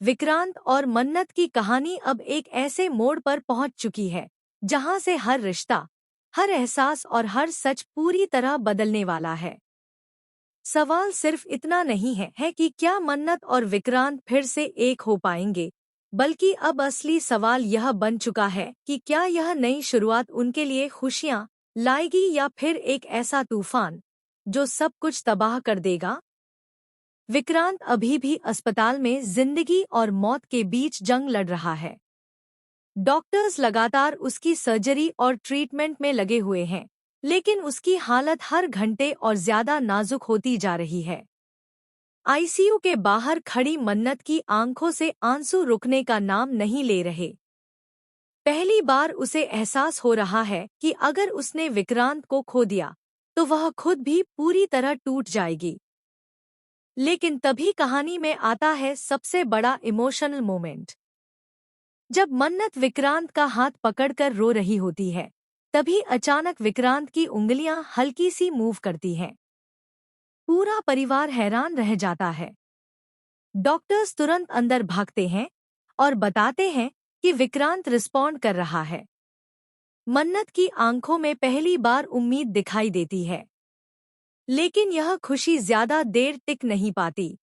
विक्रांत और मन्नत की कहानी अब एक ऐसे मोड़ पर पहुंच चुकी है जहां से हर रिश्ता, हर एहसास और हर सच पूरी तरह बदलने वाला है। सवाल सिर्फ इतना नहीं है कि क्या मन्नत और विक्रांत फिर से एक हो पाएंगे, बल्कि अब असली सवाल यह बन चुका है कि क्या यह नई शुरुआत उनके लिए खुशियां लाएगी या फिर एक ऐसा तूफान जो सब कुछ तबाह कर देगा। विक्रांत अभी भी अस्पताल में जिंदगी और मौत के बीच जंग लड़ रहा है। डॉक्टर्स लगातार उसकी सर्जरी और ट्रीटमेंट में लगे हुए हैं, लेकिन उसकी हालत हर घंटे और ज्यादा नाजुक होती जा रही है। आईसीयू के बाहर खड़ी मन्नत की आंखों से आंसू रुकने का नाम नहीं ले रहे। पहली बार उसे एहसास हो रहा है कि अगर उसने विक्रांत को खो दिया तो वह खुद भी पूरी तरह टूट जाएगी। लेकिन तभी कहानी में आता है सबसे बड़ा इमोशनल मोमेंट। जब मन्नत विक्रांत का हाथ पकड़कर रो रही होती है, तभी अचानक विक्रांत की उंगलियां हल्की सी मूव करती हैं। पूरा परिवार हैरान रह जाता है। डॉक्टर्स तुरंत अंदर भागते हैं और बताते हैं कि विक्रांत रिस्पॉन्ड कर रहा है। मन्नत की आंखों में पहली बार उम्मीद दिखाई देती है, लेकिन यह खुशी ज्यादा देर टिक नहीं पाती।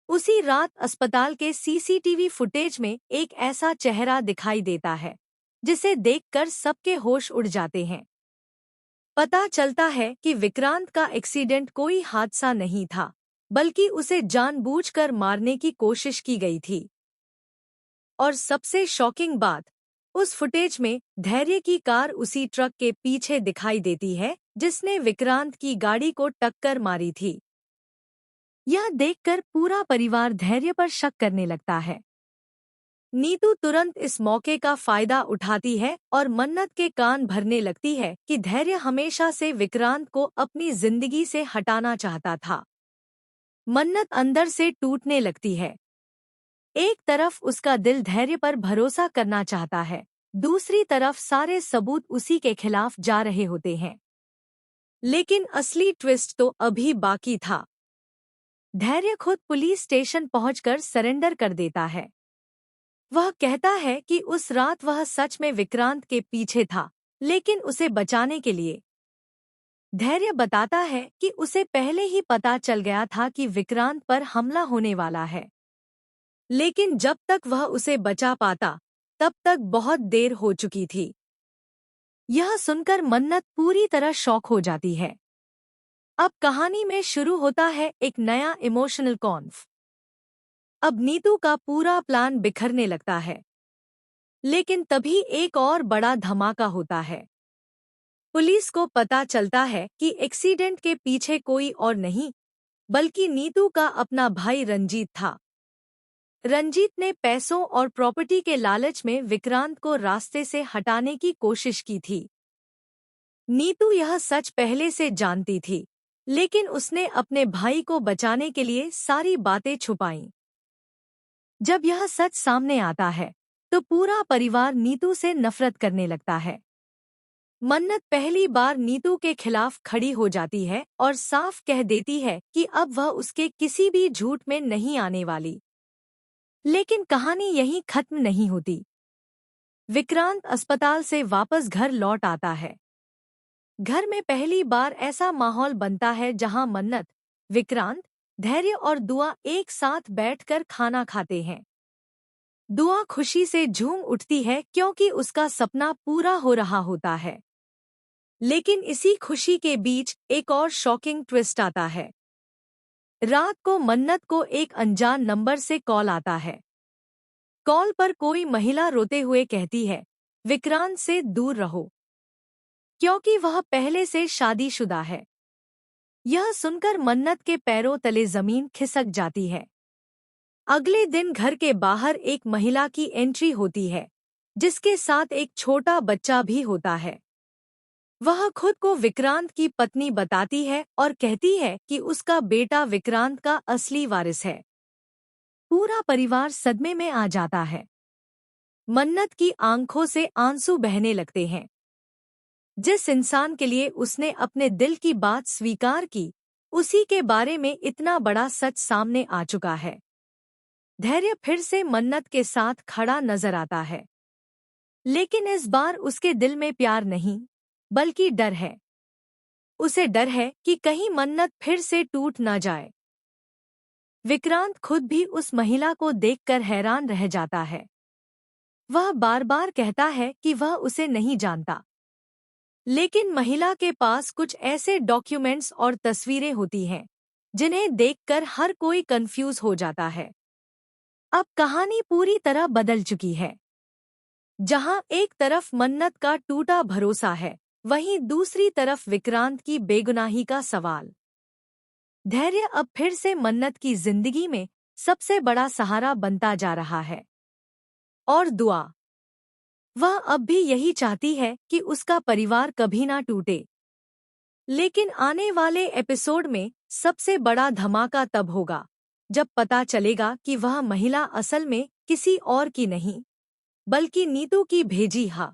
उसी रात अस्पताल के सीसीटीवी फुटेज में एक ऐसा चेहरा दिखाई देता है जिसे देखकर सबके होश उड़ जाते हैं। पता चलता है कि विक्रांत का एक्सीडेंट कोई हादसा नहीं था, बल्कि उसे जानबूझकर मारने की कोशिश की गई थी। और सबसे शॉकिंग बात, उस फुटेज में धैर्य की कार उसी ट्रक के पीछे दिखाई देती है जिसने विक्रांत की गाड़ी को टक्कर मारी थी। यह देखकर पूरा परिवार धैर्य पर शक करने लगता है। नीतू तुरंत इस मौके का फायदा उठाती है और मन्नत के कान भरने लगती है कि धैर्य हमेशा से विक्रांत को अपनी जिंदगी से हटाना चाहता था। मन्नत अंदर से टूटने लगती है। एक तरफ उसका दिल धैर्य पर भरोसा करना चाहता है, दूसरी तरफ सारे सबूत उसी के खिलाफ जा रहे होते हैं। लेकिन असली ट्विस्ट तो अभी बाकी था। धैर्य खुद पुलिस स्टेशन पहुंचकर सरेंडर कर देता है। वह कहता है कि उस रात वह सच में विक्रांत के पीछे था, लेकिन उसे बचाने के लिए। धैर्य बताता है कि उसे पहले ही पता चल गया था कि विक्रांत पर हमला होने वाला है, लेकिन जब तक वह उसे बचा पाता तब तक बहुत देर हो चुकी थी। यह सुनकर मन्नत पूरी तरह शॉक हो जाती है। अब कहानी में शुरू होता है एक नया इमोशनल कॉन्फ। अब नीतू का पूरा प्लान बिखरने लगता है, लेकिन तभी एक और बड़ा धमाका होता है। पुलिस को पता चलता है कि एक्सीडेंट के पीछे कोई और नहीं, बल्कि नीतू का अपना भाई रंजीत था। रंजीत ने पैसों और प्रॉपर्टी के लालच में विक्रांत को रास्ते से हटाने की कोशिश की थी। नीतू यह सच पहले से जानती थी, लेकिन उसने अपने भाई को बचाने के लिए सारी बातें छुपाईं। जब यह सच सामने आता है तो पूरा परिवार नीतू से नफरत करने लगता है। मन्नत पहली बार नीतू के खिलाफ खड़ी हो जाती है और साफ कह देती है कि अब वह उसके किसी भी झूठ में नहीं आने वाली। लेकिन कहानी यहीं खत्म नहीं होती। विक्रांत अस्पताल से वापस घर लौट आता है। घर में पहली बार ऐसा माहौल बनता है जहां मन्नत, विक्रांत, धैर्य और दुआ एक साथ बैठकर खाना खाते हैं। दुआ खुशी से झूम उठती है क्योंकि उसका सपना पूरा हो रहा होता है। लेकिन इसी खुशी के बीच एक और शॉकिंग ट्विस्ट आता है। रात को मन्नत को एक अनजान नंबर से कॉल आता है। कॉल पर कोई महिला रोते हुए कहती है, विक्रांत से दूर रहो, क्योंकि वह पहले से शादीशुदा है। यह सुनकर मन्नत के पैरों तले जमीन खिसक जाती है। अगले दिन घर के बाहर एक महिला की एंट्री होती है, जिसके साथ एक छोटा बच्चा भी होता है। वह खुद को विक्रांत की पत्नी बताती है और कहती है कि उसका बेटा विक्रांत का असली वारिस है। पूरा परिवार सदमे में आ जाता है। मन्नत की आंखों से आंसू बहने लगते हैं। जिस इंसान के लिए उसने अपने दिल की बात स्वीकार की, उसी के बारे में इतना बड़ा सच सामने आ चुका है। धैर्य फिर से मन्नत के साथ खड़ा नजर आता है, लेकिन इस बार उसके दिल में प्यार नहीं, बल्कि डर है। उसे डर है कि कहीं मन्नत फिर से टूट ना जाए। विक्रांत खुद भी उस महिला को देखकर हैरान रह जाता है। वह बार बार कहता है कि वह उसे नहीं जानता, लेकिन महिला के पास कुछ ऐसे डॉक्यूमेंट्स और तस्वीरें होती हैं जिन्हें देखकर हर कोई कंफ्यूज हो जाता है। अब कहानी पूरी तरह बदल चुकी है। जहां एक तरफ मन्नत का टूटा भरोसा है, वहीं दूसरी तरफ विक्रांत की बेगुनाही का सवाल। धैर्य अब फिर से मन्नत की जिंदगी में सबसे बड़ा सहारा बनता जा रहा है। और दुआ, वह अब भी यही चाहती है कि उसका परिवार कभी ना टूटे। लेकिन आने वाले एपिसोड में सबसे बड़ा धमाका तब होगा जब पता चलेगा कि वह महिला असल में किसी और की नहीं, बल्कि नीतू की भेजी हा